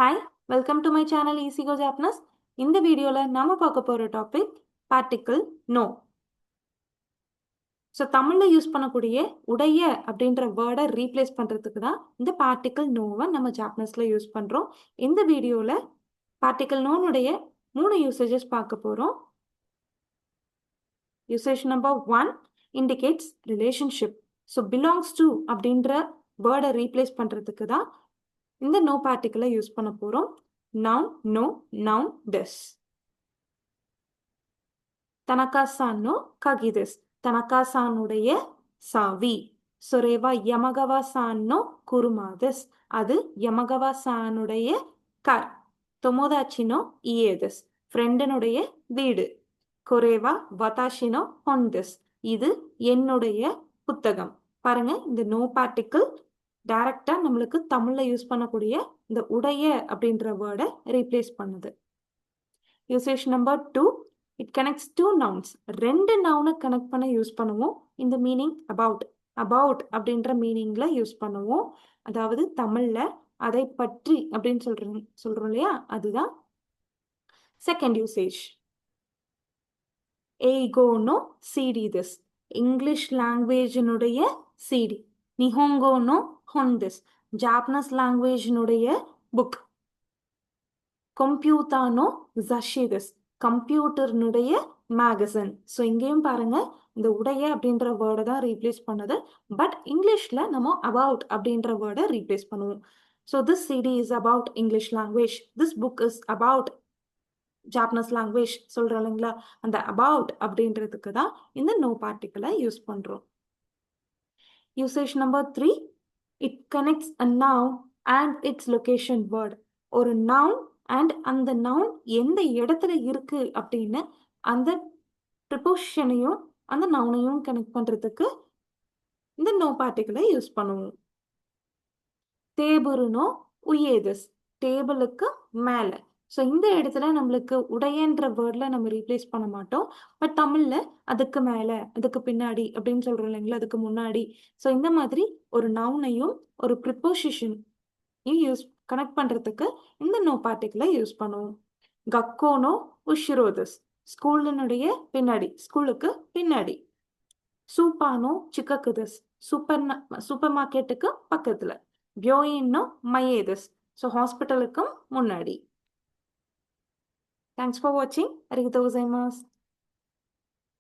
Hi, welcome to my channel Easy Go Japanese. இந்த வீடியோல நாம பார்க்க போற டாபிக் பார்ட்டிகிள் நோ. ஸோ தமிழ்ல யூஸ் பண்ணக்கூடிய உடைய அப்படின்ற வேர்டை ரீப்ளேஸ் பண்றதுக்கு தான் இந்த பார்ட்டிகிள் நோவை நம்ம ஜாப்பனீஸ்ல யூஸ் பண்றோம். இந்த வீடியோல பார்ட்டிகிள் நோனுடைய 3 யூசேஜஸ் பார்க்க போறோம். Usage number 1 indicates relationship. So belongs to அப்படின்ற வேர்டை ரீப்ளேஸ் பண்றதுக்கு தான் இந்த நோ பார்ட்டிகிளை யூஸ் பண்ண போறோம். noun no, noun this. தனக்கா-san no kagi desu. தனக்கா-சானுடைய சாவி. சொரேவா யமகவா-san no kuruma desu. அது யமகவா-சானுடைய கார். தொமோதாச்சி no ie desu. ஃப்ரெண்டனுடைய வீடு. கொரேவா வதாஷி no hon desu. இது என்னுடைய புத்தகம். பாருங்க, இந்த நோ பார்ட்டிகிள் டைரக்டா நம்மளுக்கு தமிழ்ல யூஸ் பண்ணக்கூடிய இந்த உடைய அப்படின்ற வேர்டை ரீப்ளேஸ் பண்ணுது. Usage number 2, it connects 2 nouns. 2 நவுனை கனெக்ட் பண்ண யூஸ் பண்ணுவோம். இந்த மீனிங் அபவுட் அப்படின்ற மீனிங்ல யூஸ் பண்ணுவோம். அதாவது தமிழ்ல அதை பற்றி அப்படின்னு சொல்றோம் இல்லையா, அதுதான் செகண்ட் யூசேஜ். ஏகோ நோ சிடி திஸ். இங்கிலீஷ் லாங்குவேஜினுடைய சிடி. நிஹோங்கோ நோ ஹொன் திஸ். ஜாப்பனீஸ் லாங்குவேஜினுடைய புக். கம்ப்யூட்டர் நோ ஜஷி திஸ். கம்ப்யூட்டர்னுடைய மேகசின். ஸோ இங்கேயும் பாருங்க, இந்த உடைய அப்படின்ற வேர்டை தான் ரீப்ளேஸ் பண்ணுது. பட் இங்கிலீஷ்ல நம்ம அபவுட் அப்படின்ற வேர்டை ரீப்ளேஸ் பண்ணுவோம். So this CD is about English language. This book is about Japanese language சொல்றோம் இல்லைங்களா, அந்த அபவுட் அப்படின்றதுக்கு தான் இந்த நோ பார்ட்டிகிளை யூஸ் பண்றோம். Usage number 3, it connects a noun and its location word. ஒரு noun and அந்த noun எந்த இடத்துல இருக்கு அப்படின்னு அந்த ப்ரிபோசிஷனையும் அந்த நவுனையும் கனெக்ட் பண்றதுக்கு இந்த நோ பார்ட்டிகிளை யூஸ் பண்ணுவோம். டேபுருனோ உயேதஸ். டேபிளுக்கு மேல. ஸோ இந்த இடத்துல நம்மளுக்கு உடையன்ற வேர்ட்ல நம்ம ரீப்ளேஸ் பண்ண மாட்டோம். பட் தமிழ்ல அதுக்கு மேல, அதுக்கு பின்னாடி அப்படின்னு சொல்றோம் இல்லைங்களா, அதுக்கு முன்னாடி. ஸோ இந்த மாதிரி ஒரு நவுனையும் ஒரு ப்ரிப்போசிஷன் யூஸ் கனெக்ட் பண்றதுக்கு இந்த நோ பார்ட்டிகிளை யூஸ் பண்ணுவோம். கக்கோனோ உஷிரோதஸ். ஸ்கூலினுடைய பின்னாடி, ஸ்கூலுக்கு பின்னாடி. சூப்பானோ சிக்கக்குதஸ். சூப்பர் மார்க்கெட்டுக்கு பக்கத்துல. பியோயின்னோ மயேதஸ். ஸோ ஹாஸ்பிட்டலுக்கும் முன்னாடி. Thanks for watching. Arigatou gozaimasu.